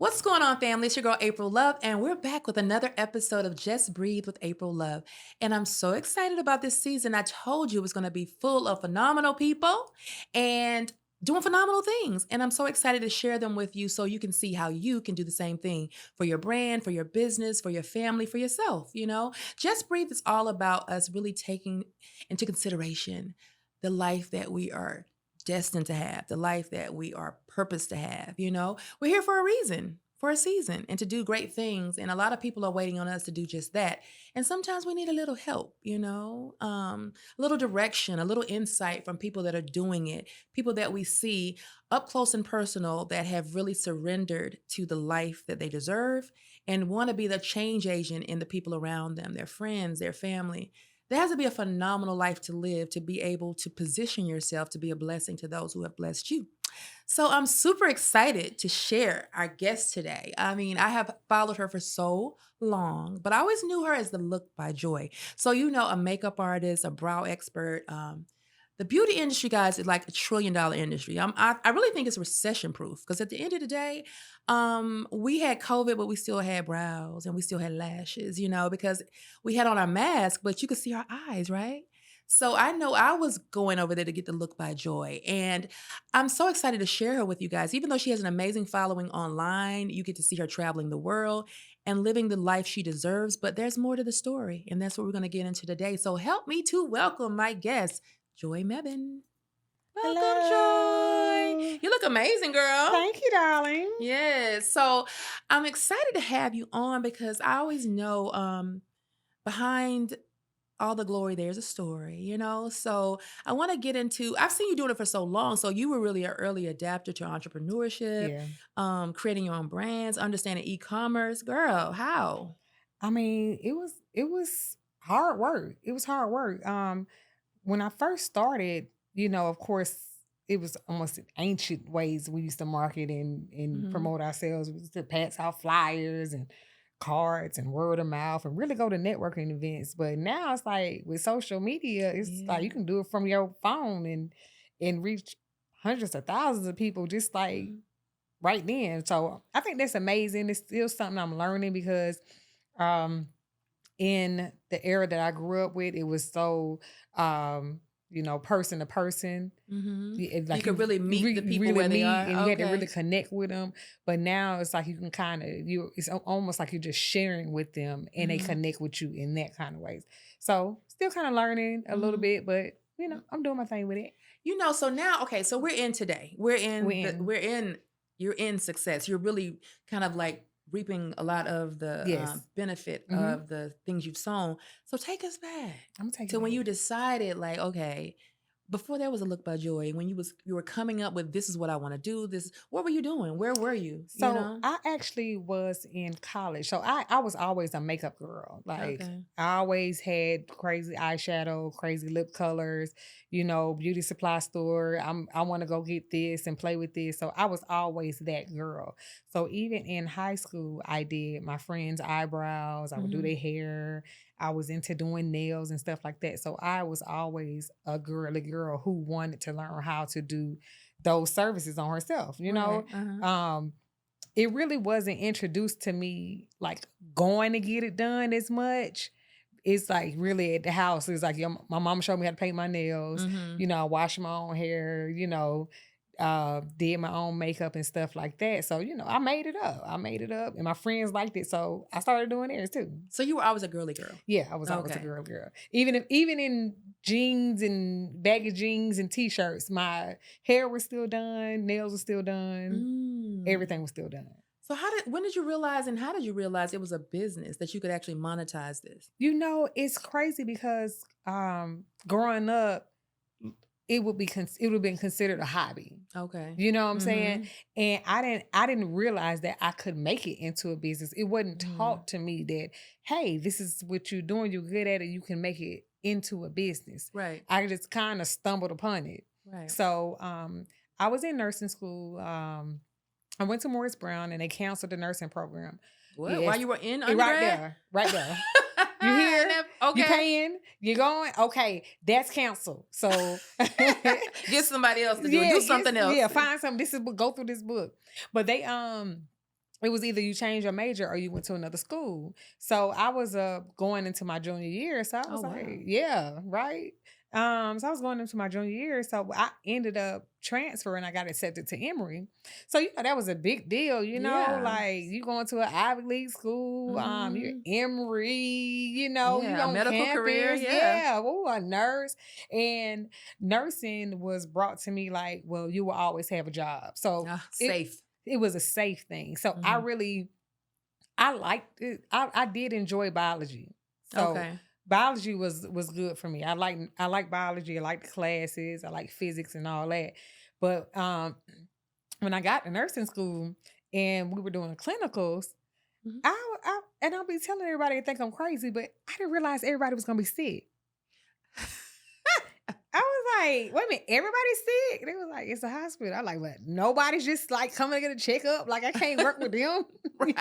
What's going on, family? It's your girl, April Love, and we're back with another episode of Just Breathe with April Love. And I'm so excited about this season. I told you it was going to be full of phenomenal people and doing phenomenal things. And I'm so excited to share them with you so you can see how you can do the same thing for your brand, for your business, for your family, for yourself. Just Breathe is all about us really taking into consideration the life that we are destined to have, the life that we are purposed to have. We're here for a reason, for a season, and to do great things. And a lot of people are waiting on us to do just that. And sometimes we need a little help, a little direction, a little insight from people that are doing it, people that we see up close and personal that have really surrendered to the life that they deserve and want to be the change agent in the people around them, their friends, their family. There has to be a phenomenal life to live to be able to position yourself to be a blessing to those who have blessed you. So I'm super excited to share our guest today. I mean, I have followed her for so long, but I always knew her as the Look by Joy. So, a makeup artist, a brow expert. The beauty industry, guys, is like $1 trillion industry. I really think it's recession proof because at the end of the day, we had COVID, but we still had brows and we still had lashes, because we had on our mask, but you could see our eyes, right? So I know I was going over there to get the Look by Joy. And I'm so excited to share her with you guys. Even though she has an amazing following online, you get to see her traveling the world and living the life she deserves. But there's more to the story. And that's what we're going to get into today. So help me to welcome my guest, Joi Mebane. Welcome, Hello. Joy. You look amazing, girl. Thank you, darling. Yes. So I'm excited to have you on because I always know behind all the glory, there's a story. So I want to get into, I've seen you doing it for so long. So you were really an early adapter to entrepreneurship, Yeah. creating your own brands, understanding e-commerce. Girl, how? I mean, it was hard work. It was hard work. When I first started, of course, it was almost ancient ways we used to market and Mhm. promote ourselves. We used to pass out flyers and cards and word of mouth and really go to networking events. But now it's like with social media, it's like you Yeah. can do it from your phone and reach hundreds of thousands of people just like Mhm. right then. So I think that's amazing. It's still something I'm learning because um in the era that I grew up with, it was so person to person. Mhm. You Like could really meet the you people really where they meet are. and you had to really Okay. connect with them. But now it's like you can kind of it's almost like you're just sharing with them and they Mhm. connect with you in that kind of ways. So still kind of learning a little Mhm. bit, but I'm doing my thing with it. So now, okay, so we're in today. We're in the When we're in you're in success. You're really kind of like reaping a lot of the yes, benefit mm-hmm. of the things you've sown. So take us back I'm gonna take to it when back. you decided, like, okay, before there was a Look by Joy, when you were coming up with this is what I want to do. This, what were you doing? Where were you? So I actually was in college. So I was always a makeup girl. Like Okay. I always had crazy eyeshadow, crazy lip colors, beauty supply store. I want to go get this and play with this. So I was always that girl. So even in high school, I did my friends' eyebrows, I would do Mhm. their hair. I was into doing nails and stuff like that. So I was always a girly girl who wanted to learn how to do those services on herself, Right. Uh-huh. um, it really wasn't introduced to me like going to get it done as much. It's like really at the house. It's like my mom showed me how to paint my nails. Mhm. I wash my own hair. Did my own makeup and stuff like that. So I made it up. And my friends liked it, so I started doing theirs too. So you were always a girly girl. Yeah, I was always a Okay. girl. Even in jeans and baggy jeans and t-shirts, my hair was still done, nails were still done, Mm. everything was still done. So when did you realize and how did you realize it was a business that you could actually monetize this? It's crazy because growing up, it would have been considered a hobby. Okay. You know what I'm saying? Mhm. And I didn't realize that I could make it into a business. It wasn't Mm. taught to me that, hey, this is what you're doing, you're good at it, you can make it into a business. Right. I just kind of stumbled upon it. Right. So I was in nursing school. I went to Morris Brown and they canceled the nursing program. What? While Yes. you were in Right undergrad? there. Right there. You hear? You Okay. paying? You going? Okay, that's canceled. So Get somebody else to do it. Do something else. yeah, find something. This is go through this book. But they it was either you changed your major or you went to another school. So I was going into my junior year. So I Oh, was like, wow. yeah, right. So I was going into my junior year. So I ended up transferring. I got accepted to Emory. So that was a big deal, Yeah. like you going to an Ivy League school, you're Mhm. Emory, you Yeah, a on medical career, campus. yeah. Yeah, oh, a nurse. And nursing was brought to me like, well, you will always have a job. So Ah, it safe. it was a safe thing. So Mhm. I liked it. I did enjoy biology. So Okay. biology was good for me. I like biology. I like the classes. I like physics and all that. But when I got to nursing school and we were doing clinicals, Mhm. and I'll be telling everybody I think I'm crazy, but I didn't realize everybody was gonna be sick. I was like, wait a minute, everybody's sick? They was like, it's a hospital. I like, what? Nobody's just like coming to get a checkup. Like I can't work with them. Right.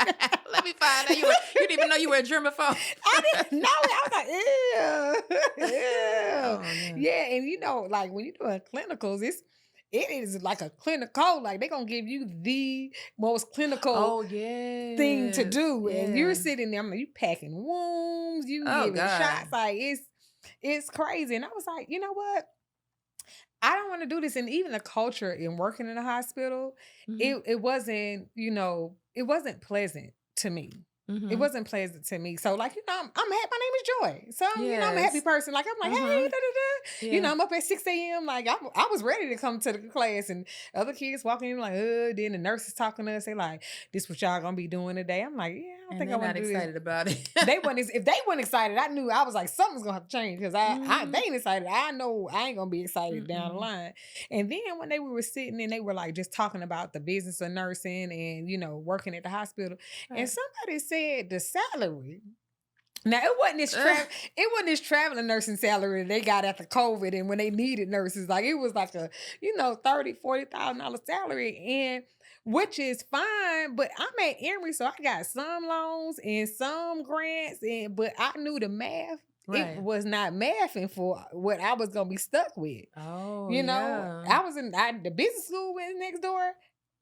Let me find out you didn't even know you were a germaphobe. I didn't know it. I was like, ew, Oh, ew. no. Yeah, and like when you're doing clinicals, it is like a clinical. Like they're gonna give you the most clinical Oh, thing to yes. do. And you're Yeah. sitting there, you packing wounds, you Oh, giving God. shots, like it's crazy. And I was like, you know what? I don't want to do this. And even the culture in working in a hospital, Mhm. it wasn't, it wasn't pleasant to me. It Mhm. wasn't pleasant to me. So, like, I'm happy. My name is Joy. So, I'm a happy Yes. person. Like, I'm like, hey, Uh-huh. da da da. Yeah. I'm up at 6 a.m. Like, I was ready to come to the class, and other kids walking in, like, then the nurses talking to us. They like, this what y'all gonna be doing today? I'm like, yeah, I don't And think I they're want not to do this. excited about it. If they weren't excited, I knew I was like something's gonna have to change because they Mhm. ain't excited. I know I ain't gonna be excited down the Mm-mm. line. And then when we were sitting and they were like just talking about the business of nursing and working at the hospital, and Right. somebody said the salary. Now Ugh. it wasn't this traveling nursing salary that they got after COVID and when they needed nurses. Like it was like a, $30,000-$40,000 salary. And which is fine, but I'm at Emory, so I got some loans and some grants, but I knew the math. It Right. was not mathing for what I was gonna be stuck with. Oh, yeah. I was the business school went next door,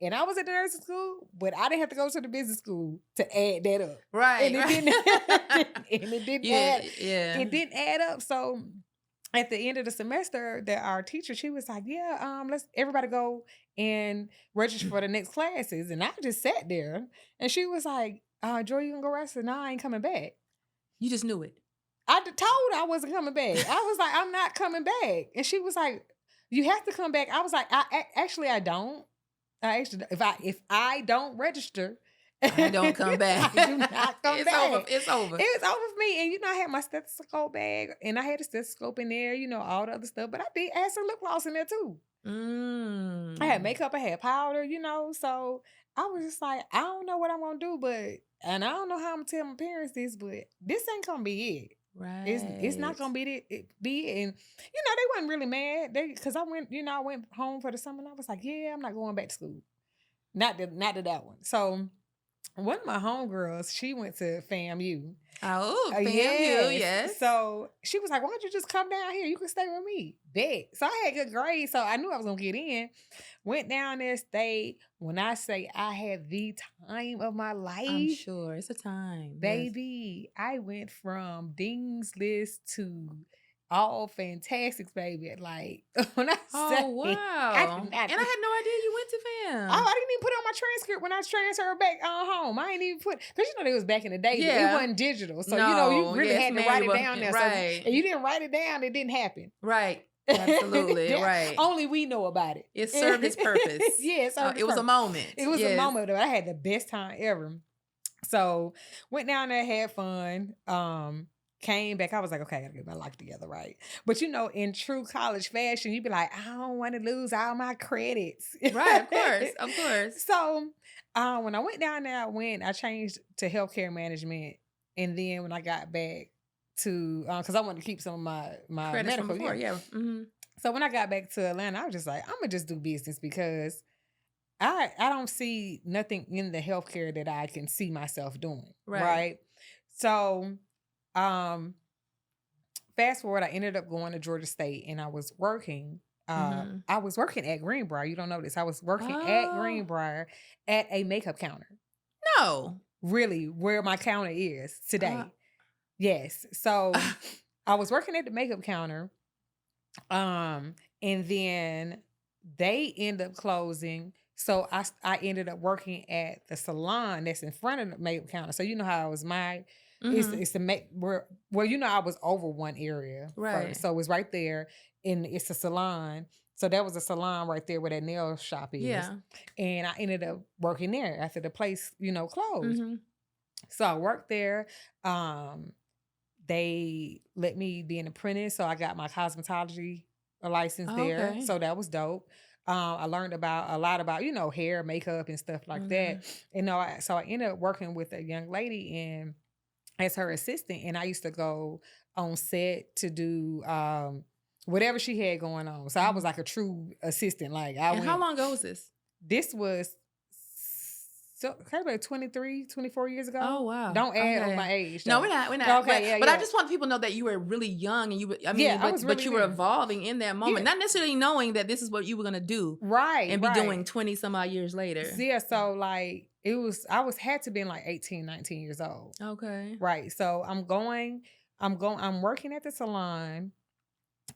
and I was at the nursing school, but I didn't have to go to the business school to add that up. And Right, it didn't right. and Yeah, yeah. it didn't add up. So at the end of the semester, that our teacher, she was like, yeah, let's everybody go and register for the next classes. And I just sat there and she was like, Joy, you can go rest. And no, I ain't coming back. You just knew it. Told her I wasn't coming back. I was like, I'm not coming back. And she was like, you have to come back. I was like, actually I don't. I actually if I don't register, I don't come back. I do not come It's over, back. it's over. It was over for me. And I had my stethoscope bag and I had a stethoscope in there, all the other stuff. But I did add some lip gloss in there too. I had Mm. makeup, I had powder, so I was just like, I don't know what I'm gonna do, and I don't know how I'm gonna tell my parents this, but this ain't gonna be it. It's not Right. gonna be it. And they wasn't really mad. Because I went home for the summer and I was like, yeah, I'm not going back to school. Not to that one. So one of my homegirls, she went to FAMU. Oh, FAMU, Yes. yes. So she was like, why don't you just come down here? You can stay with me. Bet. So I had good grades. So I knew I was gonna get in. Went down there, stayed. When I say I had the time of my I'm life, sure. It's a time. Yes. baby, I went from Dean's List to all fantastics, baby. Like when I Oh, say I wow. did And not I had no idea you went to Oh, FAM. I didn't even put it on my transcript when I transferred back home. I ain't even put because they was back in the day. It Yeah. wasn't digital, so you No, really yes, had to write it manual. down there. So Right. if you didn't write it down, it didn't happen. Right. Absolutely. Right. Only we know about it. It served its purpose. Yeah, it served It its was a purpose. moment. It was a Yes. moment. Though. I had the best time ever. So went down there, had fun. Came back. I was like, okay, I gotta get my life together, right? But in true college fashion, you'd be like, I don't want to lose all my credits. Right. Of course. Of course. So when I went down there, I changed to healthcare management. And then when I got back to because I wanted to keep some of my Credits from medical, before. yeah. Yeah. Hmm. So when I got back to Atlanta, I was just like, I'm gonna just do business because I don't see nothing in the healthcare that I can see myself doing. Right. Right. So um fast forward, I ended up going to Georgia State and I was working. Hmm. I was working at Greenbriar. You don't know this. I was working at Oh, Greenbriar at a makeup counter. No. really where my counter is Uh, today. Yes. So I was working at the makeup counter, and then they end up closing. So I ended up working at the salon that's in front of the makeup counter. So you know how it was mhm. it's the make where well you know I was over one area first, Right. so it was right there, and it's a salon. So there was a salon right there where that nail shop is, Yeah. and I ended up working there after the place closed. Mhm. So I worked there. Um, they let me be an apprentice, so I got my cosmetology license Oh, there. okay. So that was dope. I learned about a lot about hair, makeup, and stuff like that. Mhm. So I ended up working with a young lady and as her assistant, and I used to go on set to do whatever she had going on. So I was Mhm. like a true assistant. Like I And how went. long ago was this? This was so kind of about 23, 24 years Oh, ago. wow. Don't add on Okay. my age No, though. we're not. But Okay, yeah, but I yeah. just want people to know that you were really young and you were, I Yeah, mean, I was but really you were young. evolving in that moment, Yeah. not necessarily knowing that this is what you were gonna do Right, and be doing right. 20 some odd years later. Yeah, so like it was I was had to been like 18, 19 years old. Okay. Right. So I'm working at the salon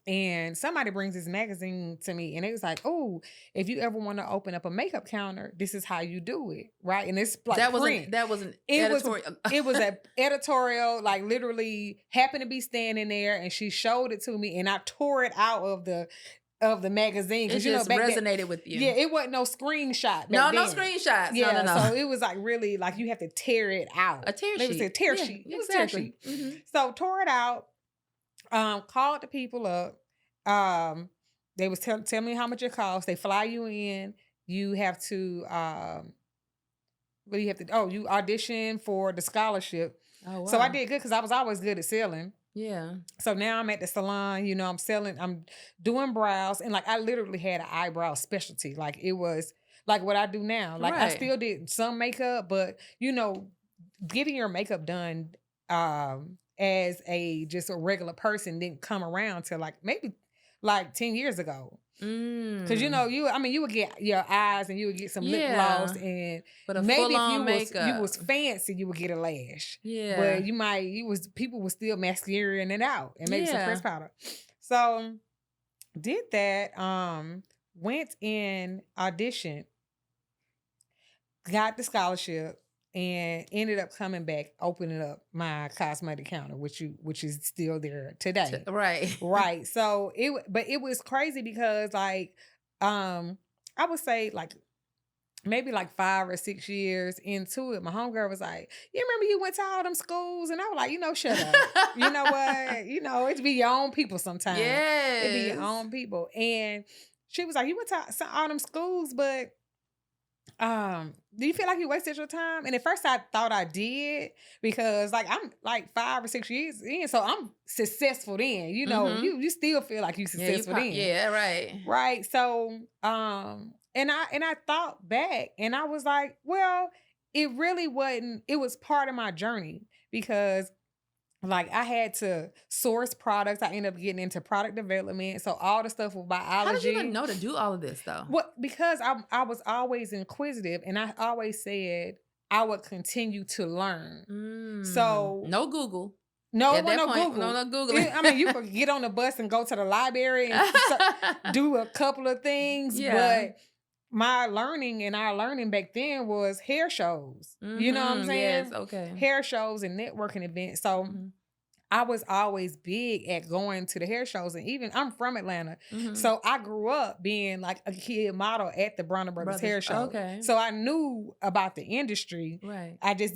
and somebody brings this magazine to me and it was like, oh, if you ever want to open up a makeup counter, this is how you do it. Right. And it's like print. That was an It was editorial. it was an editorial, like literally happened to be standing there and she showed it to me and I tore it out of the magazine. It Cause just back then, resonated with yeah, you. it wasn't no screenshot back No, no then. screenshots. No, no, Yeah, no. so it was like really like you have to tear it A out. tear They would say sheet. tear Yeah, sheet. It was a tear exactly. sheet. Mhm. So tore it out, called the people up. They was tell me how much it costs. They fly you in. You have to what do you have to oh, you audition for the scholarship. Oh, So I wow. did good because I was always good at selling. Yeah. So now I'm at the salon, I'm doing brows and like I literally had an eyebrow specialty. Like it was like what I do now. Like I Right. still did some makeup, but getting your makeup done as a just a regular person didn't come around till like maybe like 10 years ago. Cause Mm. you would get your eyes and you would get some lip gloss Yeah. and But a maybe full if on you makeup. was fancy, you would get a lash. Yeah. But people were still mascaraing it out and maybe some press Yeah. powder. So did that, went in, auditioned, got the scholarship, and ended up coming back, opening up my cosmetic counter, which is still there today. Right. Right. So but it was crazy because like I would say like maybe like 5 or 6 years into it, my homegirl was like, you remember you went to all them schools? And I was like, shut up. You know what? It be your own people sometimes. It be your Yes. own people. And she was like, you went to all them schools, but do you feel like you wasted your time? And at first I thought I did because like I'm like 5 or 6 years in, so I'm successful then. Mhm. You still feel like you Yeah, successful then. yeah, right. Right. So and I thought back and I was like, well, it really wasn't, it was part of my journey because like I had to source products. I ended up getting into product development. So all the stuff with How did you even biology. know to do all of this though? What because I was always inquisitive and I always said I would continue to learn. Mm. So No Google. no, it At wasn't that no point, no, Google. no Googling. I mean, you could get on the bus and go to the library and do a couple of things, Yeah. but my learning and our learning back then was hair shows. You know what I'm Mhm. Yes. saying? Okay. Hair shows and networking events. So Mhm. I was always big at going to the hair shows, and even I'm from Atlanta, Mhm. so I grew up being like a kid model at the Bronner Brothers Brothers. hair show. Okay. So I knew about the industry. Right. I just I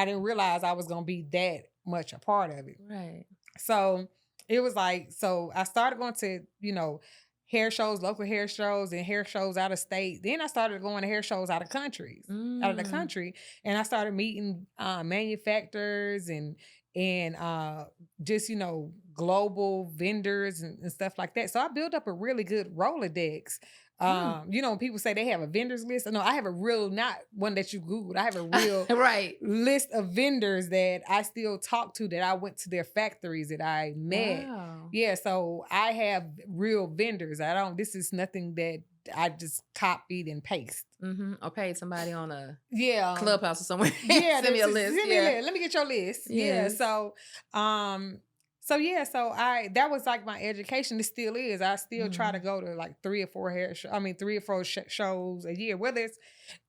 didn't realize I was gonna be that much a part of it. Right. So it was like, so I started going to hair shows, local hair shows, and hair shows out of state. Then I started going to hair shows out of the Mm. country, and I started meeting manufacturers and just global vendors and stuff like that. So I built up a really good Rolodex. Mm. When people say they have a vendors list, no, I have a real, not one that you Googled. I have a real Right. list of vendors that I still talk to, that I went to their factories, that I met. Wow. Yeah, so I have real vendors. This is nothing that I just copied and paste. Or paid somebody on a Yeah. Clubhouse or somewhere. Yeah, Send me a list. send me a list. Let me get your list. Yeah. Yes. So I that was like my education. It still is. I still try to Mhm. go to like 3 or 4 shows a year. Whether it's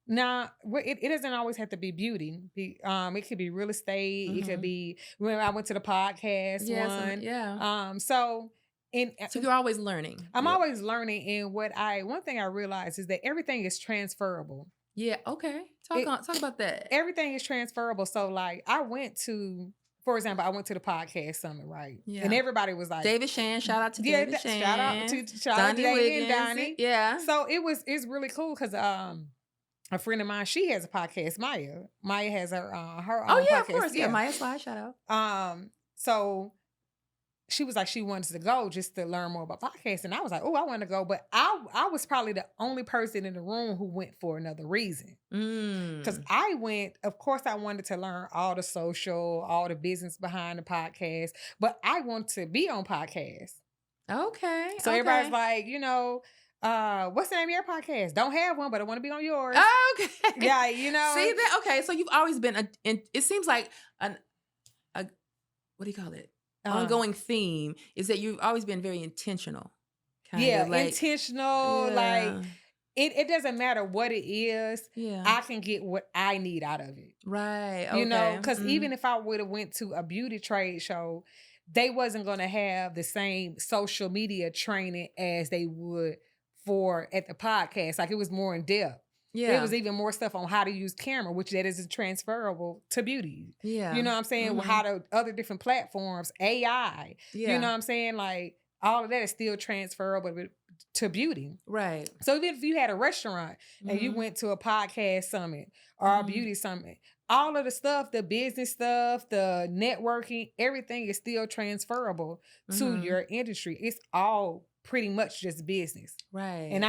now, it doesn't always have to be beauty. It could be real estate. It could Mhm. be when I went to the podcast Yeah, one. yeah. So in So you're always learning. I'm always learning. And one thing I realized is that everything is transferable. Yeah, okay. It Talk about that. Everything is transferable. So like for example, I went to the podcast summit, right? And Yeah. everybody was like, David Shan, shout out to yeah, David shout out Shan. to Donnie David and Wiggins. Donnie. Yeah. So it's really cool because a friend of mine, she has a podcast, Maya. Maya has her Oh own yeah, podcast. of course. Yeah, Maya Sly, shout out. So she was like, she wanted to go just to learn more about podcasts. And I was like, oh, I want to go. But I was probably the only person in the room who went for another reason. Because I went, of course, I wanted to learn all the social, all the business behind the podcast. But I want to be on podcasts. Okay. So everybody's like, what's the name of your podcast? Don't have one, but I want to be on yours. Okay. Yeah, See that? Okay, so you've always been it seems like a what do you call it? Ongoing theme is that you've always been very intentional. Intentional. Like it doesn't matter what it is. Yeah. I can get what I need out of it. Right. Okay. Because even if I would have went to a beauty trade show, they wasn't going to have the same social media training as they would at the podcast. Like it was more in depth. Yeah. It was even more stuff on how to use camera, which that is transferable to beauty. Yeah. You know what I'm saying? How to other different platforms, AI. Yeah. You know what I'm saying? Like all of that is still transferable to beauty. Right. So even if you had a restaurant and you went to a podcast summit or a beauty summit, all of the stuff, the business stuff, the networking, everything is still transferable to your industry. It's all pretty much just business. Right. And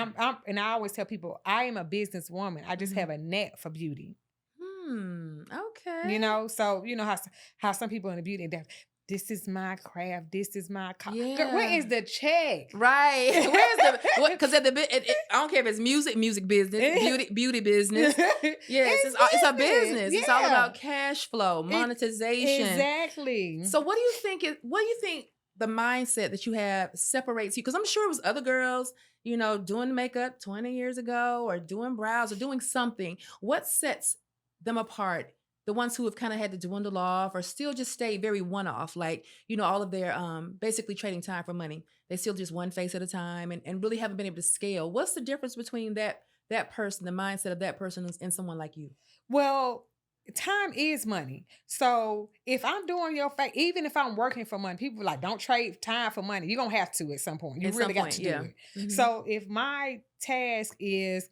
I always tell people, I am a businesswoman. I just have a knack for beauty. Okay. So how some people in the beauty, this is my craft. This is my yeah. Girl, where is the check? Right. Where's the? Because I don't care if it's music business, beauty business. Yes, it's a business. Yeah. It's all about cash flow, monetization. Exactly. So what do you think the mindset that you have separates you? Because I'm sure it was other girls, doing makeup 20 years ago or doing brows or doing something. What sets them apart? The ones who have kind of had to dwindle off or still just stay very one-off, like, all of their basically trading time for money. They still just one face at a time and really haven't been able to scale. What's the difference between that person, the mindset of that person and someone like you? Well, time is money. So if I'm doing your even if I'm working for money, people are like, don't trade time for money. You're going to have to at some point. You really got to do it. Mm-hmm. So if my task is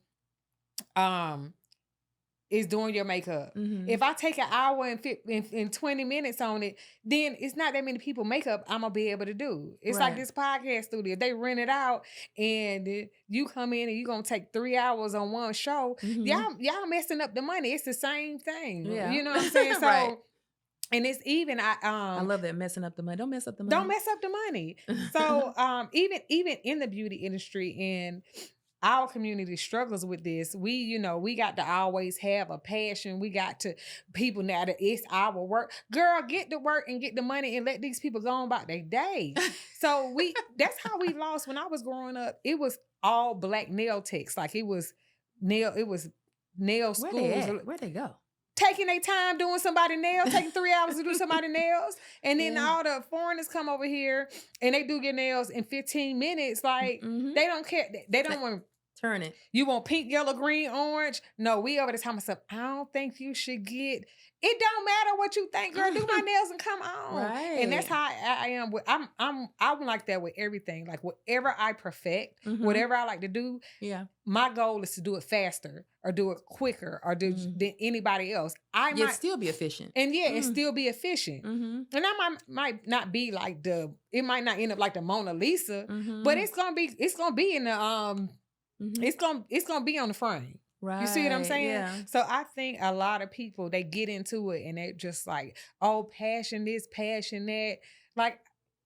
doing your makeup. If I take an hour and 20 minutes on it, then it's not that many people makeup I'm going to be able to do. It's like this podcast studio. They rent it out and you come in and you're going to take 3 hours on one show. Y'all messing up the money. It's the same thing. Yeah. You know what I'm saying? So, right. And it's even, I love that, messing up the money. Don't mess up the money. Don't mess up the money. So even in the beauty industry and our community struggles with this. We got to always have a passion. We got to people now that it's our work. Girl, get to work and get the money and let these people go on about their day. So that's how we lost. When I was growing up, it was all black nail techs. Like it was nail schools. Where'd they go? Taking their time doing somebody's nails, taking 3 hours to do somebody's nails. And then all the foreigners come over here and they do your nails in 15 minutes. Like they don't care. They don't want to turn it. You want pink, yellow, green, orange? No, we over the time myself. I don't think you should get. It don't matter what you think, girl. Do my nails and come on. Right. And that's how I am. I'm like that with everything. Like whatever I perfect, whatever I like to do. Yeah. My goal is to do it faster or do it quicker or do than anybody else. I might still be efficient. And and still be efficient. And I might not be like it might not end up like the Mona Lisa, but it's gonna be in the it's gonna be on the frame. Right. You see what I'm saying? Yeah. So I think a lot of people, they get into it and they're just like, oh, passion this, passion that. Like,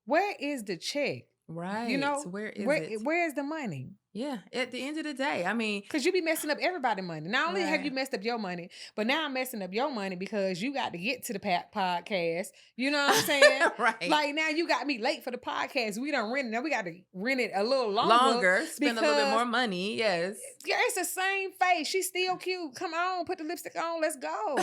where is the check? Right. You know, where is it? Where's the money? Yeah. At the end of the day, I mean, Cause you be messing up everybody's money. Not only have you right. messed up your money, but now I'm messing up your money because you got to get to the podcast. You know what I'm saying? Right. Like now you got me late for the podcast. We done rent it. Now we got to rent it a little longer Longer, spend a little bit because more money. Yes. yeah, it's the same face. She's still cute. Come on, put the lipstick on. Let's go.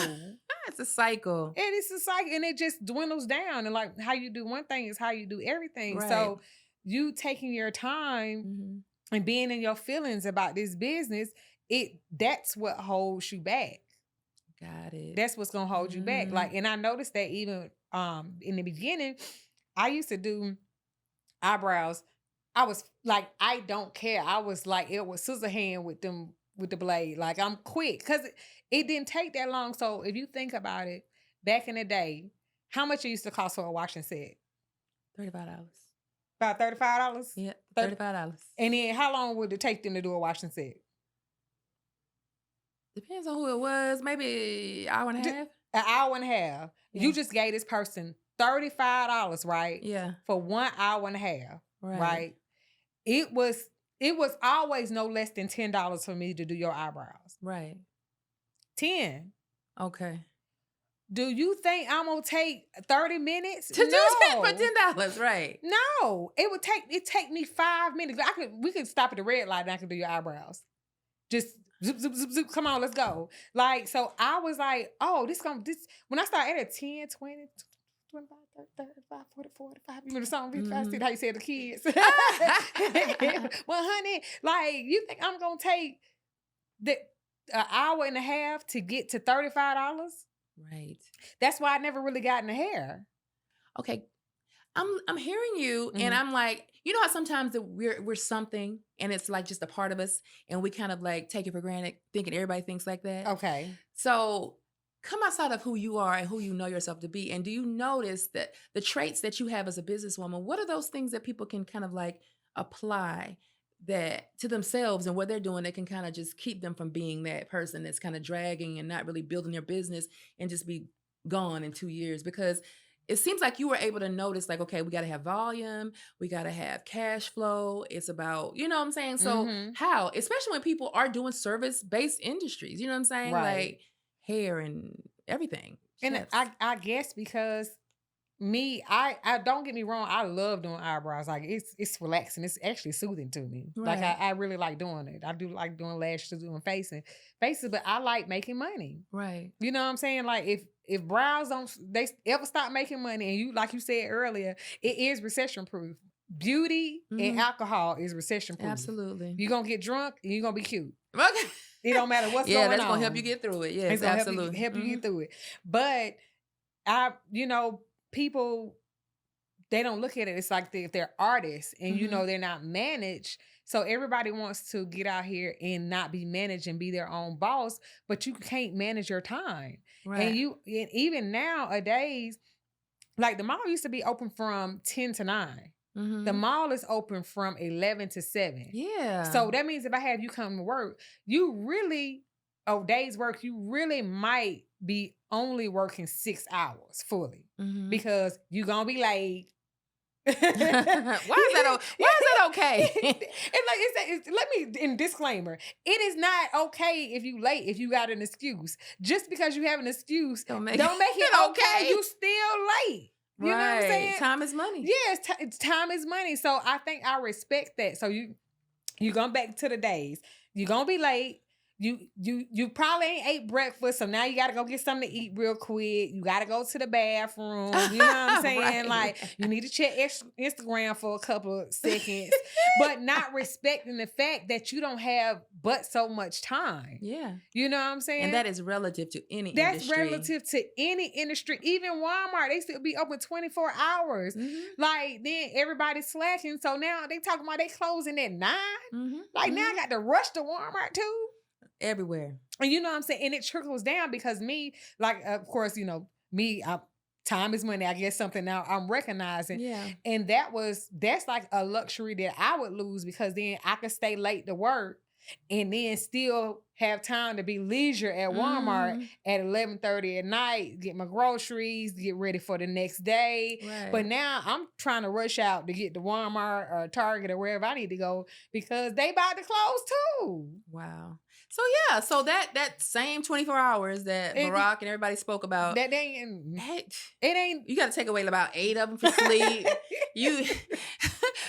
It's a cycle. And it's a cycle, and it just dwindles down. And like how you do one thing is how you do everything. Right. So you taking your time Hmm. and being in your feelings about this business, that's what holds you back. Got it. That's what's gonna hold you back. Mhm. Like, and I noticed that even in the beginning, I used to do eyebrows. I was like, I don't care. I was like, it was scissor hand with them with the blade. Like I'm quick because it didn't take that long. So if you think about it, back in the day, how much it used to cost for a washing set? $35. About $35. Yeah, 30 $35. And then how long would it take them to do a washing set? Depends on who it was. Maybe hour and a half. An hour and a half. Yeah. You just gave this person $35, right? Yeah. For 1 hour and a half. Right. Right. It was always no less than $10 for me to do your eyebrows. Right. 10. Okay. Do you think I'm gonna take 30 minutes To do that No. for $10, right? No, it take me 5 minutes. We could stop at the red light and I could do your eyebrows. Just zoop, zoop, zoop, zoop. Come on, let's go. Like, so I was like, oh, when I started at 10, 20, 25, 30, 35, 40, 45, you know the song, 55, Mhm. how you say the kids. Well, honey, like, you think I'm gonna take an hour and a half to get to $35? Right. That's why I never really got in the hair. Okay. I'm hearing you, and Mhm. I'm like, you know how sometimes that we're something, and it's like just a part of us, and we kind of like take it for granted, thinking everybody thinks like that. Okay. So come outside of who you are and who you know yourself to be, and do you notice that the traits that you have as a businesswoman? What are those things that people can kind of like apply that to themselves and what they're doing that can kind of just keep them from being that person that's kind of dragging and not really building their business and just be gone in 2 years? Because it seems like you were able to notice, like, okay, we got to have volume, we got to have cash flow. It's about, you know what I'm saying? So, Mhm. how, especially when people are doing service based industries, you know what I'm saying? Right. Like hair and everything. And Chefs. I guess because I don't get me wrong, I love doing eyebrows. Like it's relaxing. It's actually soothing to me. Like Right. I really like doing it. I do like doing lashes, doing faces, but I like making money. Right. You know what I'm saying? Like if brows they ever stop making money, and you like you said earlier, it is recession proof. Beauty and Mhm. alcohol is recession proof. Absolutely. You're gonna get drunk and you're gonna be cute. Okay. It don't matter what's Yeah, going that's on. gonna help you get through it. Yes, It's gonna absolutely. help you Mhm. get through it. But people, they don't look at it. It's like if they're artists and Mhm. they're not managed. So everybody wants to get out here and not be managed and be their own boss, but you can't manage your time. Right. And even nowadays, like the mall used to be open from 10 to 9. The Mhm. mall is open from 11 to 7. Yeah. So that means if I have you come to work, days work, you really might be only working 6 hours fully Mhm. because you're gonna be late. Why is that okay? And like let me in disclaimer, it is not okay if you late if you got an excuse. Just because you have an excuse, Don't make it it okay. okay. You still late. You know what I'm Right. saying? Time is money. Yes, time is money. So I think I respect that. So you going back to the days. You're gonna be late. You probably ain't ate breakfast, so now you gotta go get something to eat real quick. You gotta go to the bathroom. You know what I'm saying? Right. Like you need to check Instagram for a couple of seconds, but not respecting the fact that you don't have but so much time. Yeah. You know what I'm saying? And that is relative to any That's industry. relative to any industry. Even Walmart, they still be open 24 hours. Mhm. Like then everybody's slacking. So now they talking about they closing at 9. Mhm. Like now I Mhm. got to rush to Walmart too. Everywhere. And you know what I'm saying? And it trickles down because me, like, of course, time is money. I guess something now I'm recognizing. Yeah. And that's like a luxury that I would lose because then I could stay late to work and then still have time to be leisure at Walmart Mhm. at 11:30 at night, get my groceries, get ready for the next day. But Right. now I'm trying to rush out to get to Walmart or Target or wherever I need to go because they about to close too. Wow. So yeah, so that same 24 hours that It, Barack and everybody spoke about, that ain't hey, it ain't you got to take away about 8 of them for sleep. You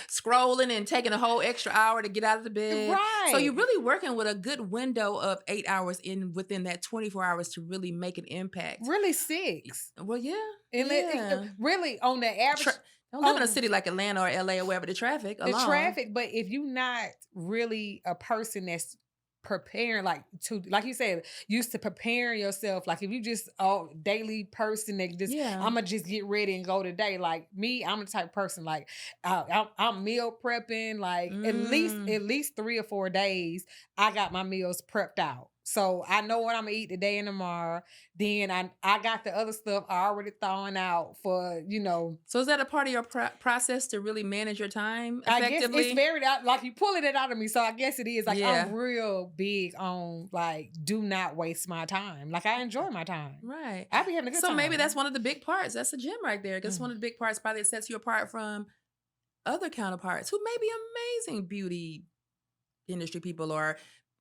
scrolling and taking a whole extra hour to get out of the bed. So you're right. really working with a good window of 8 hours in within that 24 hours to really make an impact. Really 6. Well, yeah. And Yeah. really on the average Tra- don't live in a on city like Atlanta or LA or wherever the traffic the alone. traffic, but if you not really a person that's preparing, like to like you said, used to preparing yourself, like if you just a daily person that just Yeah. I'ma just get ready and go today. Like me, I'm the type of person like I'm meal prepping like Mm. at least 3 or 4 days. I got my meals prepped out. So I know what I'm gonna eat today and tomorrow. Then I got the other stuff already thrown out for, So is that a part of your process to really manage your time I guess it's effectively? very like you pulling it out of me. So I guess it is like I'm Yeah. real big on like do not waste my time. Like I enjoy my time. Right. I be having a good So maybe that's time. one of the big parts. That's a gem right there. Because one Mm. of the big parts probably that sets you apart from other counterparts who may be amazing beauty industry people or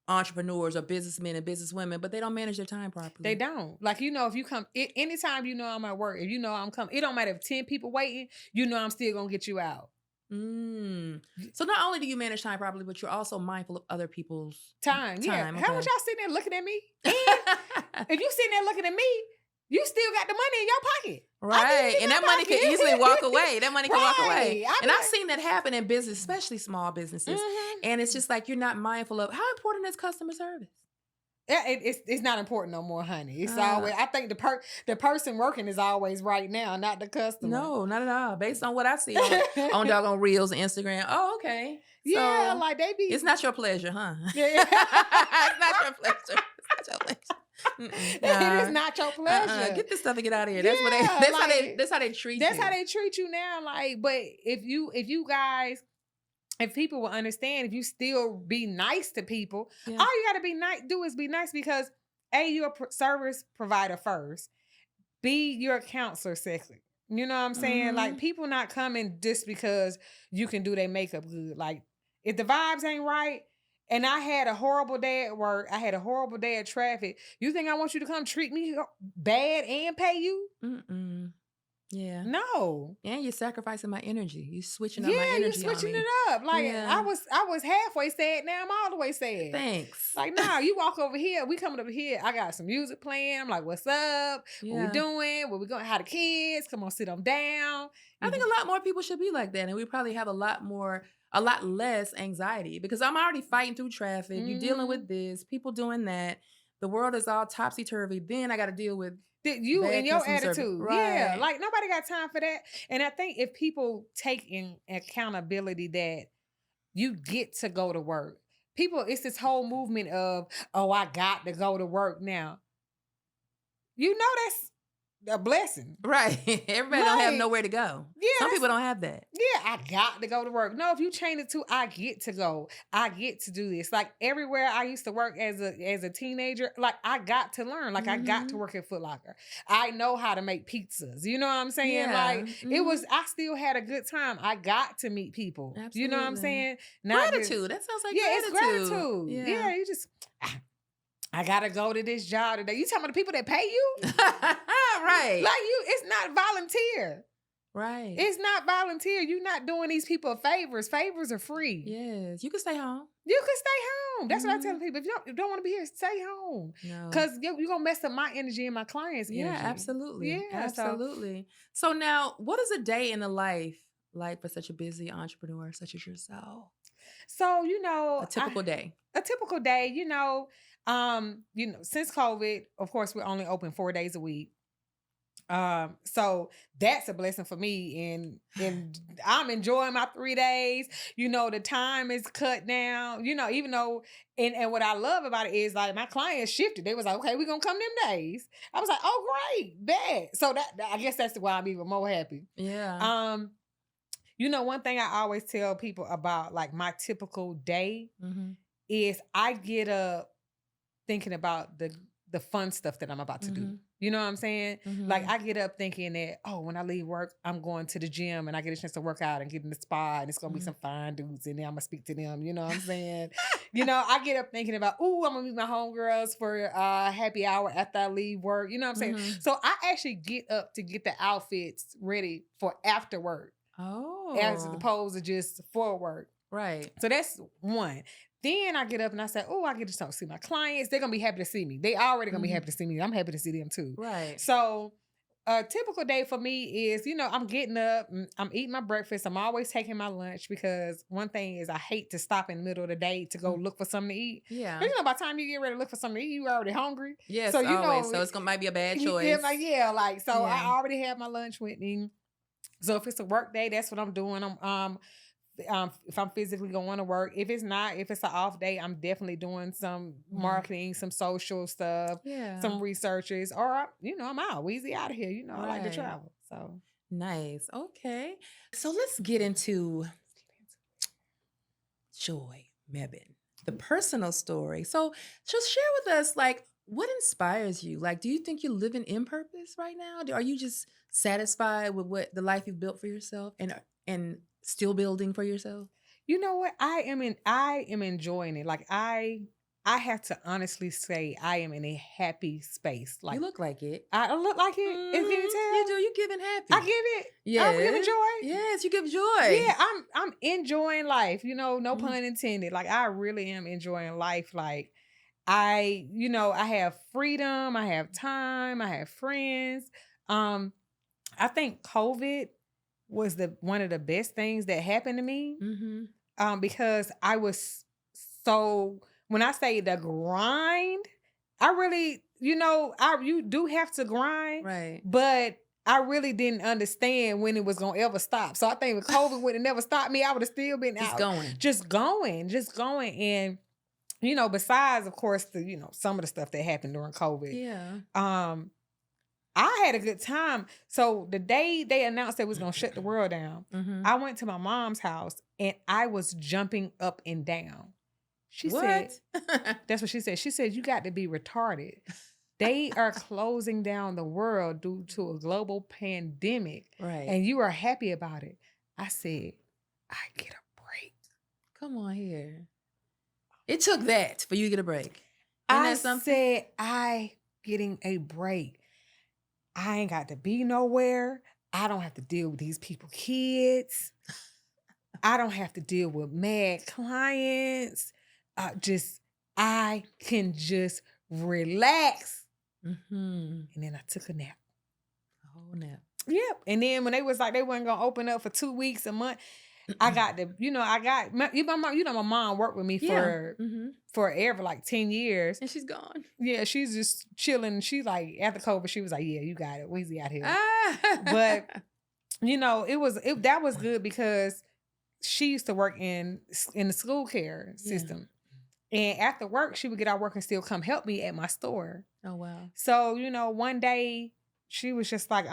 entrepreneurs or businessmen and businesswomen, but they don't manage their time They properly. don't. Like if you come anytime I'm at work, if I'm coming, it don't matter if 10 people waiting, I'm still gonna get you out. Mm. So not only do you manage time properly, but you're also mindful of other people's Time, yeah. time. How much Okay. y'all sitting there looking at me? And if you sitting there looking at me, you still got the money in your pocket. I need Right. it in And my that money could pocket. easily walk away. That money can walk away. Right. I And be I've like, seen that happen in business, especially small businesses. mhm. And it's just like you're not mindful of how important is customer service. Yeah, it's not important no more, honey. It's Uh, always I think the person working is always right now, not the customer. no, not at all. Based on what I see on doggone Reels and Instagram. Oh, okay. Yeah, So like they it's be not your pleasure, huh? yeah. It's not your pleasure. It's not your pleasure. Mm-mm. It is Nah. not your pleasure. Get this stuff and get out of here. That's what they. Yeah, like That's how they treat that's how you. they treat you now. Like, but if you guys if people will understand, if you still be nice to people, Yeah. all you gotta be nice do is be nice because A, you're a service provider first. B, you're a counselor second. You know what I'm saying? Like Mm-hmm. people not coming just because you can do their makeup good. Like if the vibes ain't right, and I had a horrible day at work, I had a horrible day at traffic. You think I want you to come treat me bad and pay you? Mm-mm. Yeah. No. And you're sacrificing my energy. You switching up my Yeah, you energy on switching it me. up. Like Yeah. I was halfway sad. Now I'm all the way sad. Thanks. Like, nah, you walk over here. We coming over here. I got some music playing. I'm like, what's up? What we Yeah. doing? What we going? How the kids? Come on, sit them down. I think a lot more people should be like that. And we probably have a lot less anxiety because I'm already fighting through traffic. You're dealing Mhm. with this, people doing that. The world is all topsy turvy. Then I got to deal with You and bad your customer service. attitude. Yeah. Right. Like nobody got time for that. And I think if people take in accountability that you get to go to work. People, it's this whole movement of, oh, I got to go to work now. You know that's a blessing. Right. Everybody don't have Like, nowhere to go. yeah, Some people don't have that. yeah, I got to go to work. No, if you change it to I get to go, I get to do this. Like everywhere I used to work as a teenager, like I got to learn. Like I got to Mhm. work at Foot Locker. I know how to make pizzas. You know what I'm saying? Yeah. Like it was. Mhm. I still had a good time. I got to meet people. You know what I'm Absolutely. saying? Not just- Gratitude. That sounds like yeah, it's gratitude. Yeah. Yeah, you just. I gotta go to this job today. You talking about the people that pay you? Right. Like it's not volunteer. Right. It's not volunteer. You're not doing these people favors. Favors are free. Yes. You can stay home. You can stay home. That's what I tell Mhm. people. If you don't want to be here, stay home. No. Because you're going to mess up my energy and my clients' Yeah, energy. absolutely. Yeah, Absolutely. So now, what is a day in the life like for such a busy entrepreneur such as yourself? So, A typical day. a typical day, since COVID, of course, we're only open 4 days a week. So that's a blessing for me, and I'm enjoying my 3 days. The time is cut down. Even though, and what I love about it is like my clients shifted. They was like, okay, we're gonna come them days. I was like, oh great, bet. So that I guess that's why I'm even more happy. Yeah. One thing I always tell people about like my typical day Mm-hmm. is I get up thinking about the fun stuff that I'm about to do. Mhm. You know what I'm saying? Like Mhm. I get up thinking that, oh, when I leave work, I'm going to the gym and I get a chance to work out and get in the spa and it's gonna be Mhm. some fine dudes in there. I'm gonna speak to them. You know what I'm saying? I get up thinking about, oh, I'm gonna meet my homegirls for happy hour after I leave work. You know what I'm saying? Mhm. So I actually get up to get the outfits ready for after work as Oh. opposed to just for work. Right. So that's one. Then I get up and I say, oh, I get to talk see my clients. They're gonna be happy to see me. They already gonna be Mhm. happy to see me. I'm happy to see them too. Right. So a typical day for me is, I'm getting up, I'm eating my breakfast. I'm always taking my lunch because one thing is I hate to stop in the middle of the day to go Mm. look for something to eat. Yeah. Because by the time you get ready to look for something to eat, you're already hungry. So Yes, always. So it's gonna might be a bad yeah, choice. so I Yeah. already have my lunch with me. So if it's a work day, that's what I'm doing. If I'm physically going to work. If it's not, if it's an off day, I'm definitely doing some Mhm. marketing, some social stuff, Yeah. some researches, or I'm out, Weezy out of here. I like to Right. travel. So Nice. Okay. So let's get into Joy Mebane, the personal story. So just share with us, like, what inspires you? Like, do you think you're living in purpose right now? Are you just satisfied with what the life you've built for yourself and still building for yourself? you know what? I am enjoying it. Like I have to honestly say I am in a happy space. You Like look like it. I look like it. Can you You tell? do. You're giving I happy. give it. I'm giving Yes. joy. Yes, you give joy. Yeah, I'm enjoying life, no Mhm. pun intended. Like I really am enjoying life. Like I have freedom, I have time, I have friends. Um, I think COVID was the one of the best things that happened to me. Mhm. Because I was so when I say the grind, I really, you do have to grind, Right. but I really didn't understand when it was gonna ever stop. So I think if COVID would have never stopped me, I would have still been Just out, going. just going, just going. And besides, of course, some of the stuff that happened during COVID, Yeah. um, I had a good time. So the day they announced they was gonna shut the world down, Mhm. I went to my mom's house and I was jumping up and down. She said, What? that's what she said. She said, you got to be retarded. They are closing down the world due to a global pandemic, Right. and you are happy about it. I said, I get a break. Come on here. It took that for you to get a break. Isn't I that something? said, I getting a break. I ain't got to be nowhere. I don't have to deal with these people, kids. I don't have to deal with mad clients. I can just relax. Mhm. And then I took a nap. A whole nap. Yep. And then when they was like they wasn't gonna open up for 2 weeks, a month, I got the, I got my mom, my mom worked with me Yeah. for Mhm. forever, like 10 years. And she's gone. Yeah, she's just chilling. She like after COVID, she was like, yeah, you got it. Weezy out here. Ah. But that was good because she used to work in the school care Yeah. system. And after work, she would get out of work and still come help me at my store. Oh, wow. So, one day she was just like,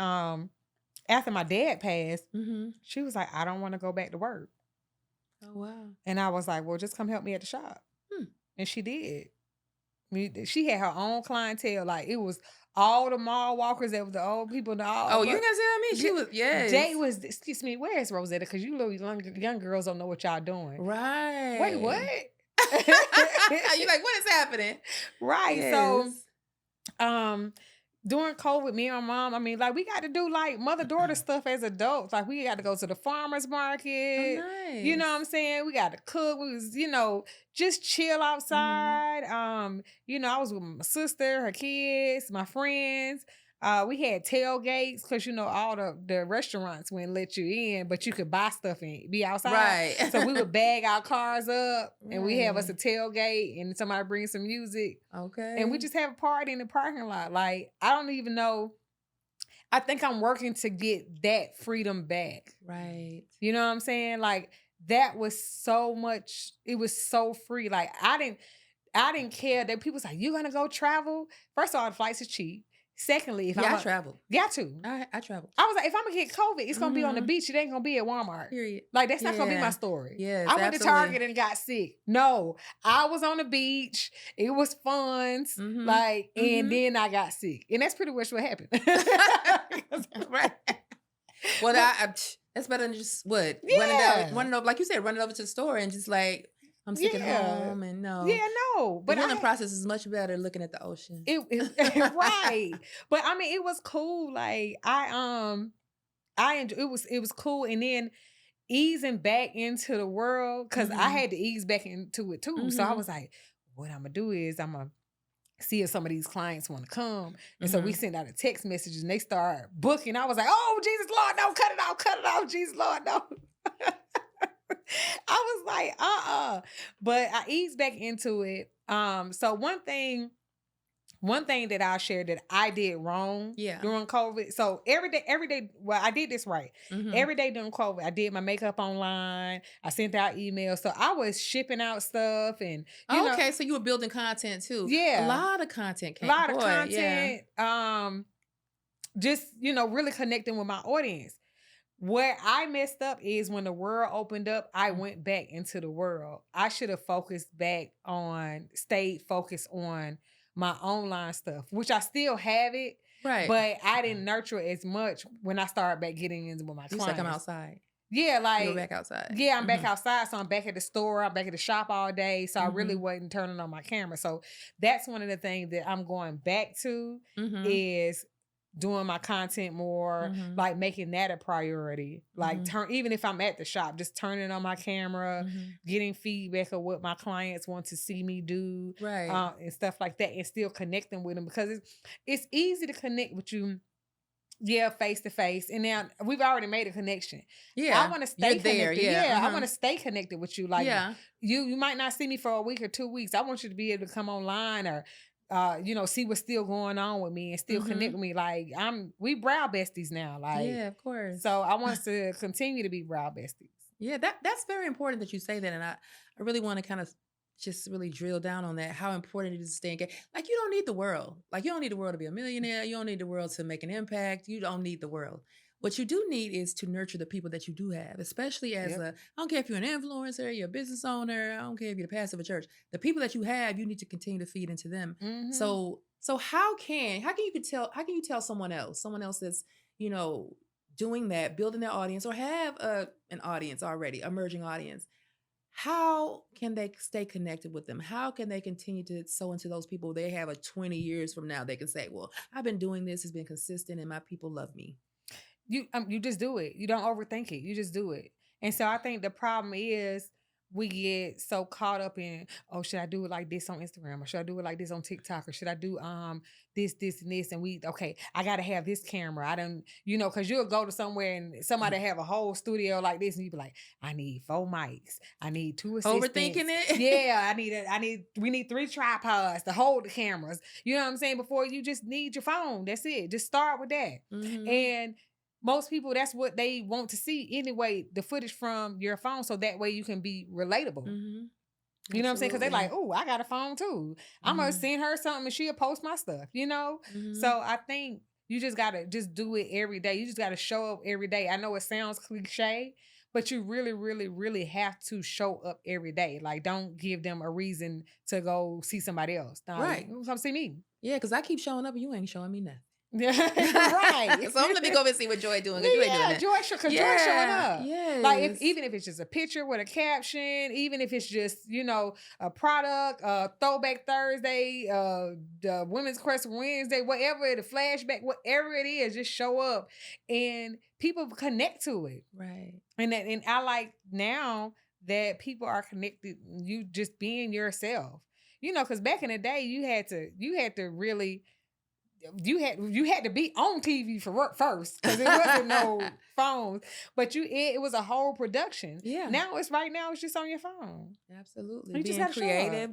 after my dad passed, Mhm. she was like, I don't want to go back to work. Oh, wow. And I was like, well, just come help me at the shop. Hmm. And she did. She had her own clientele. Like it was all the mall walkers that was the old people. Oh, you gonna tell me she was Jay yes. was, excuse me, where is Rosetta? Because you little young girls don't know what y'all doing. Wait, what? Right. You like, what is happening? Right. So, Yes. during COVID, me and my mom, I mean, like we got to do like mother-daughter stuff as adults. Like we got to go to the farmer's Oh, market. You know what nice. I'm saying? We got to cook. We was, just chill Mhm. outside. I was with my sister, her kids, my friends. We had tailgates because all the restaurants wouldn't let you in, but you could buy stuff and be outside. Right. So we would bag our cars up and we have us a Right. tailgate and somebody bring some music. And we Okay. just have a party in the parking lot. Like, I don't even know. I think I'm working to get that freedom back. Right. You know what I'm saying? Like, that was so much, it was so free. Like, I didn't care that people was like, you gonna go travel? First of all, the flights are cheap. Secondly, if Yeah, I'm I travel. got to. I travel. I was like, if I'm gonna get COVID, it's gonna be on the beach. It ain't gonna be at Walmart. Period. Like, that's not gonna be my Yeah. story. Yes, I went to absolutely. Target and got sick. No, I was on the beach. It was fun. Like, and then I got sick. And that's pretty much what happened. Right. Well, that's better than just what? Running over, like you said, running over to the store and just like, I'm sick at home and no. Yeah, no. But But the healing process is much better looking at the ocean. Right. But I mean, it was cool. Like I enjoyed, it was cool. And then easing back into the world, because I had to ease back into it too. So I was like, what I'm gonna do is I'm gonna see if some of these clients want to come. And so we sent out a text message and they start booking. I was like, oh, Jesus, Lord, no, cut it off, Jesus, Lord, no. I was like, but I eased back into it. So one thing that I'll share that I did wrong during COVID. So every day, well, I did this right. Every day during COVID, I did my makeup online. I sent out emails. So I was shipping out stuff and okay, so you were building content too. Yeah. A lot of content came. Content. Just, really connecting with my audience. Where I messed up is when the world opened up, I went back into the world. I should have stayed focused on my online stuff, which I still have it. Right. But I didn't nurture it as much when I started back getting into with my clients. Like I'm outside. Yeah, like you're back outside. Yeah, I'm back outside. So I'm back at the store. I'm back at the shop all day. So I really wasn't turning on my camera. So that's one of the things that I'm going back to is doing my content more, like making that a priority. Like even if I'm at the shop, just turning on my camera, getting feedback of what my clients want to see me do, right, and stuff like that, and still connecting with them, because it's easy to connect with you. Yeah, face to face. And now we've already made a connection. Yeah. I want to stay connected. Yeah. I want to stay connected with you. Like you might not see me for a week or 2 weeks. I want you to be able to come online or see what's still going on with me and still connect with me. Like we brow besties now. Like, yeah, of course. So I want us to continue to be brow besties. Yeah, that's very important that you say that. And I really want to kind of just really drill down on that, how important it is to stay engaged. Like, you don't need the world. Like, you don't need the world to be a millionaire. You don't need the world to make an impact. You don't need the world. What you do need is to nurture the people that you do have, especially as I don't care if you're an influencer, you're a business owner, I don't care if you're the pastor of a church. The people that you have, you need to continue to feed into them. So how can you tell someone else that's, doing that, building their audience, or have an audience already, emerging audience, how can they stay connected with them? How can they continue to sow into those people they have 20 years from now? They can say, well, I've been doing this, it's been consistent, and my people love me. You just do it. You don't overthink it. You just do it. And so I think the problem is we get so caught up in, oh, should I do it like this on Instagram, or should I do it like this on TikTok, or should I do this, and this, and I gotta have this camera. I don't, because you'll go to somewhere and somebody have a whole studio like this, and you be like, I need 4 mics, I need 2 assistants. Overthinking it? Yeah, we need 3 tripods to hold the cameras. You know what I'm saying? Before you just need your phone. That's it. Just start with that. And most people, that's what they want to see anyway, the footage from your phone, so that way you can be relatable. You know what I'm saying? Because they're like, oh, I got a phone too. I'm going to send her something and she'll post my stuff, So I think you just got to just do it every day. You just got to show up every day. I know it sounds cliche, but you really, really, really have to show up every day. Like, don't give them a reason to go see somebody else. No, right. Come see me. Yeah, because I keep showing up and you ain't showing me nothing. Right. So let me go and see what Joi doing. Joy showing up. Yes. Like, even if it's just a picture with a caption, even if it's just, a product, Throwback Thursday, the Women's Quest Wednesday, whatever, the flashback, whatever it is, just show up and people connect to it. Right. And I like now that people are connected, you just being yourself. Because back in the day, you had to really, you had to be on TV for work first, because it wasn't no phones. But it was a whole production. Yeah. Now it's just on your phone. Absolutely. Being creative,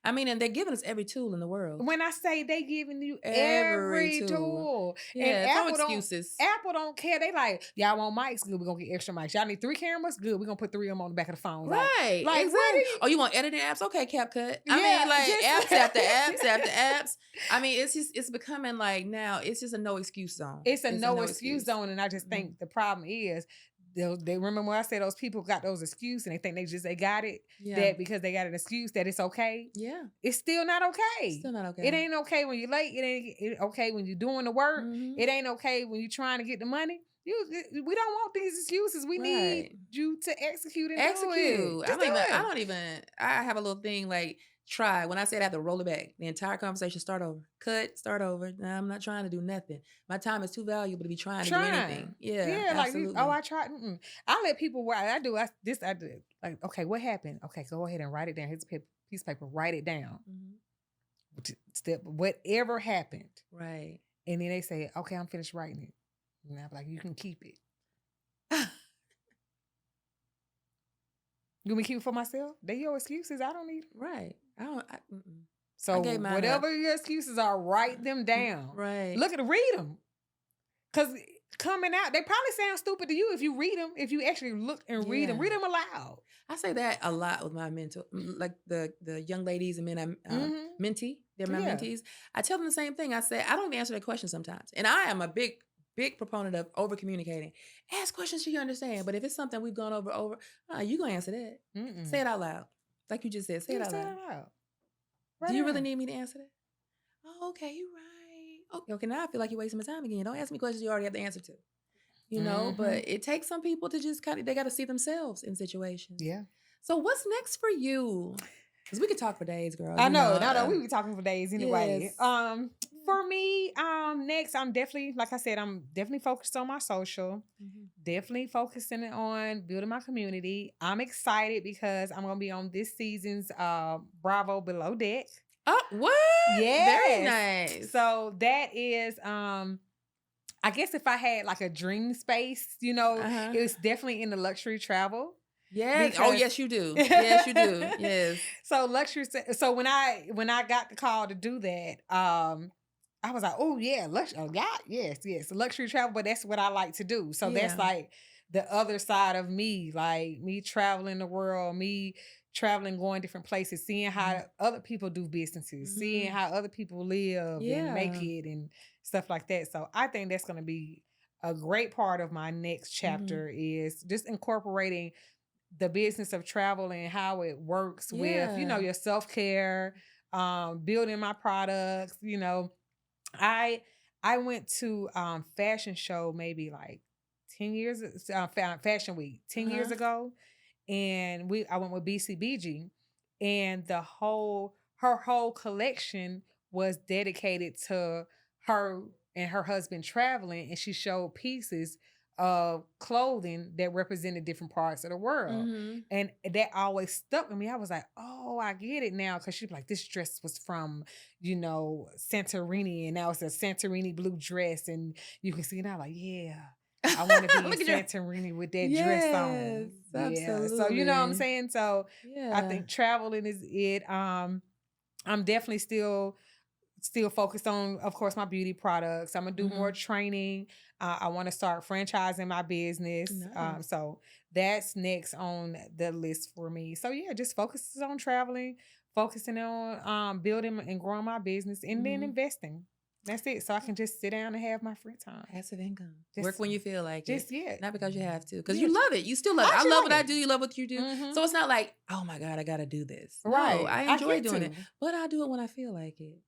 and they're giving us every tool in the world. When I say they giving you every tool. Yeah, and no excuses. Apple don't care. They like, y'all want mics? Good, we're gonna get extra mics. Y'all need 3 cameras? Good, we're gonna put 3 of them on the back of the phone. Right. Like exactly. Oh, you want editing apps? Okay, CapCut. Apps after apps after apps. It's becoming becoming like now it's just a no excuse zone. It's a It's no excuse zone, and I just Mhm. think the problem is they remember when I said those people got those excuses and they think they got it, Yeah. that because they got an excuse that it's okay. Yeah. It's still not okay. Still not It okay. ain't okay when you're late. It ain't okay when you're doing the work. Mhm. It ain't okay when you're trying to get the money. We don't want these excuses. We need Right. you to execute and do it. Execute. Just do I it. don't even I have a little thing like try. When I said I have to roll it back, the entire conversation start over. Cut, start over. Nah, I'm not trying to do nothing. My time is too valuable to be trying to do anything. Trying. Yeah, Yeah, like absolutely. I tried. I let people where I do. I do. Like, okay, what happened? Okay, go ahead and write it down. Here's a piece of paper. Write it down. Mhm. Step whatever happened, Right. and then they say, okay, I'm finished writing it. And I'm like, you can keep it. You want me to keep it for myself? They your excuses. I don't need them. Right. I don't mm-mm. So gave mine up. whatever your excuses are, write them down. Right. Look at read them. Because coming out, they probably sound stupid to you if you read them, if you actually look and read Yeah. them aloud. I say that a lot with my mentor, like the young ladies and men I mentee. They're my Yeah. mentees. I tell them the same thing. I say I don't even answer their questions sometimes, and I am a big proponent of over communicating. Ask questions so you understand. But if it's something we've gone over, you gonna answer that. Say it out loud, like you just said. Say it out loud. Right Do you really down. need me to answer that? Oh, okay, you're right. Okay, now I feel like you're wasting my time again. Don't ask me questions you already have the answer to. You know, but it takes some people to just they got to see themselves in situations. Yeah. So what's next for you? Because we could talk for days, girl. I you know. We be talking for days anyway. Yes. For me, next, I'm definitely, like I said, I'm definitely focused on my social. Definitely focusing on building my community. I'm excited because I'm gonna be on this season's Bravo Below Deck. Oh, what? Yes. Very nice. So that is I guess if I had like a dream space, it was definitely in the luxury travel. Yes. Oh, yes, you do. Yes, you do. Yes. So luxury. So when I got the call to do that, I was like, oh yeah, luxury. Oh God, yes, luxury travel. But that's what I like to do. So that's like the other side of me, like me traveling the world, me traveling, going different places, seeing how other people do businesses, seeing how other people live and make it and stuff like that. So I think that's going to be a great part of my next chapter is just incorporating the business of travel and how it works with, your self-care, building my products. I went to fashion show maybe like 10 years, fashion week 10 years ago. And I went with BCBG, and her whole collection was dedicated to her and her husband traveling, and she showed pieces of clothing that represented different parts of the world. And that always stuck with me. I was like, oh, I get it now. Cause she's like, this dress was from, Santorini, and now it's a Santorini blue dress. And you can see it now, like, yeah. I want to be in Santorini with that dress on. Yeah. So you know what I'm saying? So I think traveling is it. I'm definitely still focused on, of course, my beauty products. I'm gonna do more training. I want to start franchising my business. Nice. So that's next on the list for me. So yeah, just focuses on traveling, focusing on building and growing my business, and then investing. That's it. So I can just sit down and have my free time. Passive income. Work when you feel like just, it. Yeah. Not because you have to. Because you love it. You still love it. I love what I do. You love what you do. So it's not like, oh my God, I got to do this. Right. No, I enjoy doing it. But I do it when I feel like it.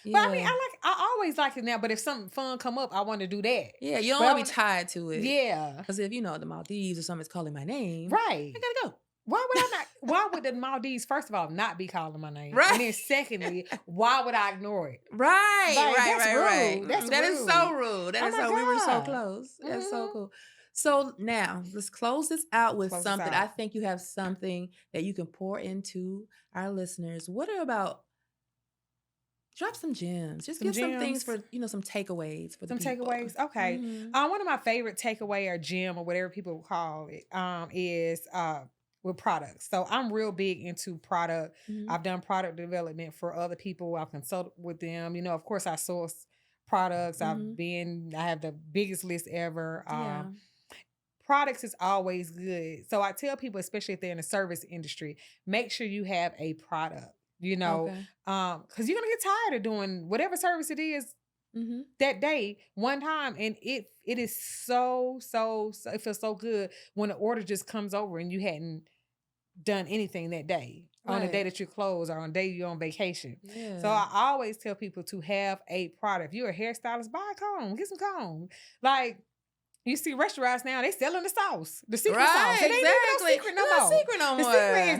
But I mean, I always like it now. But if something fun come up, I want to do that. Yeah, you don't want to be tied to it. Yeah. Because if, the Maldives or something's calling my name. Right. I got to go. Why would the Maldives, first of all, not be calling my name? Right. And then secondly, why would I ignore it? Right, That's right. rude. That's that rude. is so rude. That is so God. We were so close. That's so cool. So now let's close this out with something. I think you have something that you can pour into our listeners. What about drop some gems? Just give some things for, some takeaways for the people. Takeaways. Okay. One of my favorite takeaway or gem or whatever people call it is with products. So I'm real big into product. I've done product development for other people. I've consulted with them. Of course I source products. I have the biggest list ever. Products is always good. So I tell people, especially if they're in the service industry, make sure you have a product, because you're going to get tired of doing whatever service it is. that day one time, and it is so it feels so good when the order just comes over and you hadn't done anything that day on the day Right. that you're closed or on the day you're on vacation. So Yeah. I always tell people to have a product. If you're a hairstylist, buy a comb, get some comb. Like you see restaurants now, they selling the sauce, the secret sauce. Right, It ain't even no exactly. secret It's no not more. secret no The more. secret is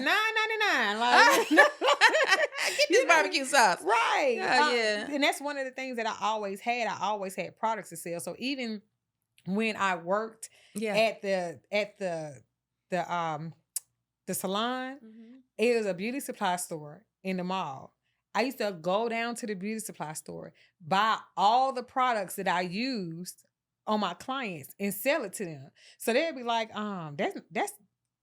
$9.99. Like, Get this barbecue sauce. right? Oh, yeah. And that's one of the things that I always had. I always had products to sell. So even when I worked Yeah. at the salon, it was a beauty supply store in the mall. I used to go down to the beauty supply store, buy all the products that I used on my clients and sell it to them. So they'd be like, that's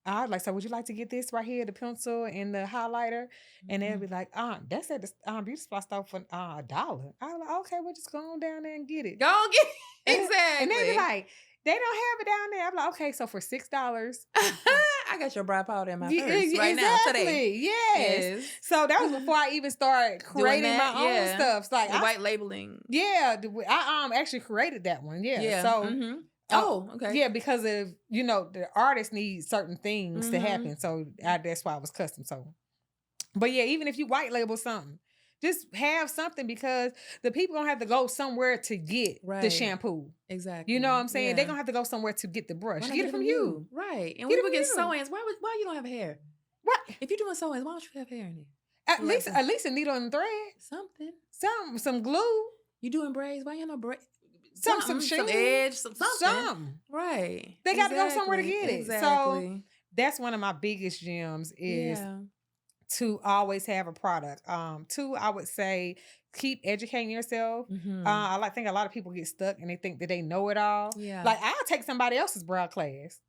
I was like, so would you like to get this right here, the pencil and the highlighter? And they'd be like, that's at the beauty supply store for $1. I was like, okay, we'll just go on down there and get it. Go on get And exactly. they'd be like, they don't have it down there. I'm like, okay, so for $6. I got your brow powder in my purse right now today. Yes. So that was before I even started creating my own stuff. So like the white labeling. Yeah, I actually created that one. Yeah. So oh, okay. Yeah, because of the artist needs certain things to happen. So that's why I was custom. So, but yeah, even if you white label something, just have something because the people don't have to go somewhere to get the shampoo. Exactly. You know what I'm saying? They're gonna have to go somewhere to get the brush. Get it from you. Right. And when people get sew-ins, why you don't have hair? What? If you're doing sew-ins, why don't you have hair in there? At least a needle and thread. Something. Some glue. You doing braids? Why you no braids? Some edge, something. Right. They got to go somewhere to get it. Exactly. So that's one of my biggest gems is to always have a product. Two, I would say keep educating yourself. I think a lot of people get stuck and they think that they know it all. Yeah. Like I'll take somebody else's brow class.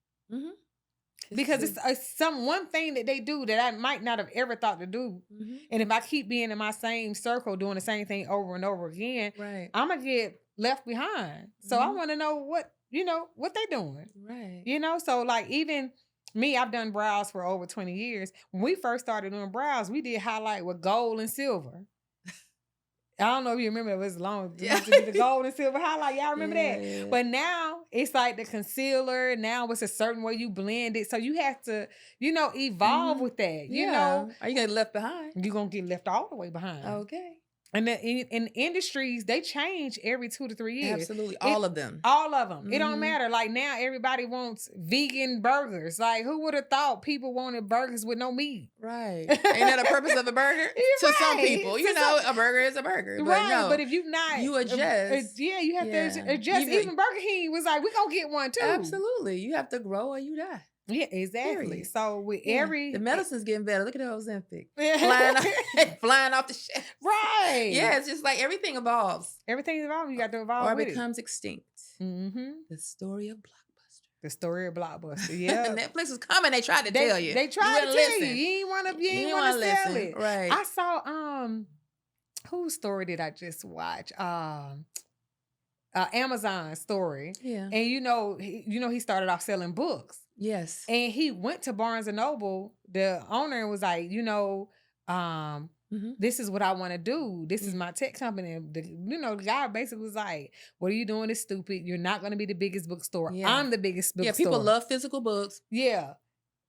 Because it's one thing that they do that I might not have ever thought to do. And if I keep being in my same circle doing the same thing over and over again, I'm gonna get left behind. So I want to know what they doing. Right. So like even me, I've done brows for over 20 years. When we first started doing brows, we did highlight with gold and silver. I don't know if you remember, it was long. The gold and silver highlight. Y'all remember that? Yeah. But now it's like the concealer. Now it's a certain way you blend it. So you have to, evolve with that. Are you going to get left behind? You're going to get left all the way behind. Okay. And in industries, they change every 2 to 3 years. Absolutely. All of them. All of them. It don't matter. Like now everybody wants vegan burgers. Like who would have thought people wanted burgers with no meat? Right. Ain't that the purpose of a burger? To some people. A burger is a burger. But right. No, but if you not. You adjust. You have to adjust. Even Burger King was like, we gonna get one too. Absolutely. You have to grow or you die. Yeah, exactly. Period. So with the medicine's getting better. Look at the Ozempic. Flying off the shelf. Right. Yeah, it's just like everything evolves. Everything evolves. You got to evolve or with becomes extinct. The story of Blockbuster. The story of Blockbuster. Yeah. Netflix was coming. They tried to tell you. They tried to tell you. You ain't want to sell it. Right. I saw whose story did I just watch? Amazon story. Yeah. And he started off selling books. Yes. And he went to Barnes and Noble, the owner, was like, this is what I want to do. This is my tech company. The guy basically was like, what are you doing? It's stupid. You're not going to be the biggest bookstore. Yeah. I'm the biggest bookstore. Yeah, people love physical books. Yeah.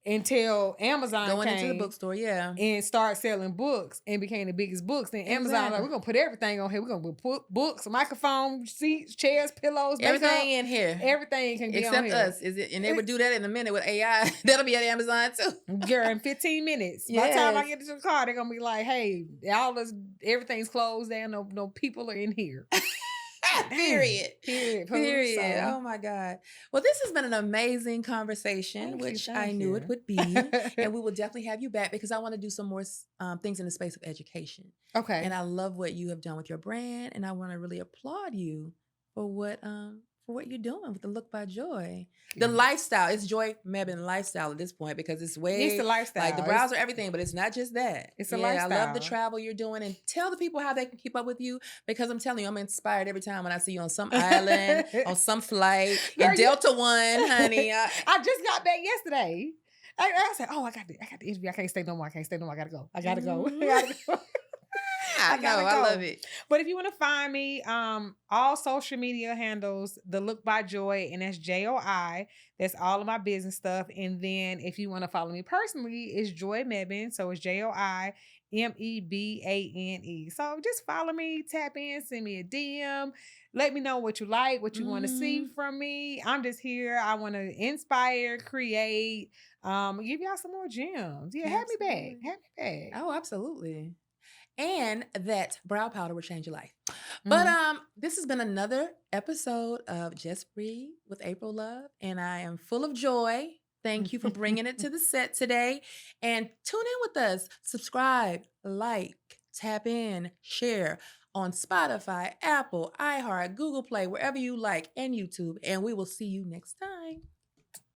Until Amazon going came into the bookstore, and started selling books and became the biggest books. Then Amazon like, we're gonna put everything on here. We're gonna put books, microphones, seats, chairs, pillows, everything makeup, in here. Everything can be except on here. us. And they would do that in a minute with AI. That'll be at Amazon too. Girl, in 15 minutes. By the time I get to the car, they're gonna be like, hey, everything's closed down. No people are in here. Period. So. Oh my God. Well, this has been an amazing conversation, which I knew it would be. And we will definitely have you back because I want to do some more things in the space of education. Okay. And I love what you have done with your brand. And I want to really applaud you for what you're doing with the Look by Joi. The lifestyle. It's Joi Mebane lifestyle at this point because it's the lifestyle. Like the brows are everything, but it's not just that. It's a lifestyle. I love the travel you're doing and tell the people how they can keep up with you because I'm telling you, I'm inspired every time when I see you on some island, on some flight, in Delta One, honey. I just got back yesterday. I said, I got the interview. I can't stay no more. I gotta go. I I know, gotta I love go. it. But if you want to find me, all social media handles, the Look by Joy, and that's JOI. That's all of my business stuff. And then if you want to follow me personally, it's Joi Mebane. So it's JOI Mebane. So just follow me, tap in, send me a DM. Let me know what you like, what you want to see Mhm. from me. I'm just here. I want to inspire, create, give y'all some more gems. Yeah, have me back. Absolutely. Have me back. Oh, absolutely. And that brow powder will change your life. But Mhm. this has been another episode of Just Breathe with April Love, and I am full of joy. Thank you for bringing it to the set today. And tune in with us. Subscribe, like, tap in, share on Spotify, Apple, iHeart, Google Play, wherever you like, and YouTube. And we will see you next time.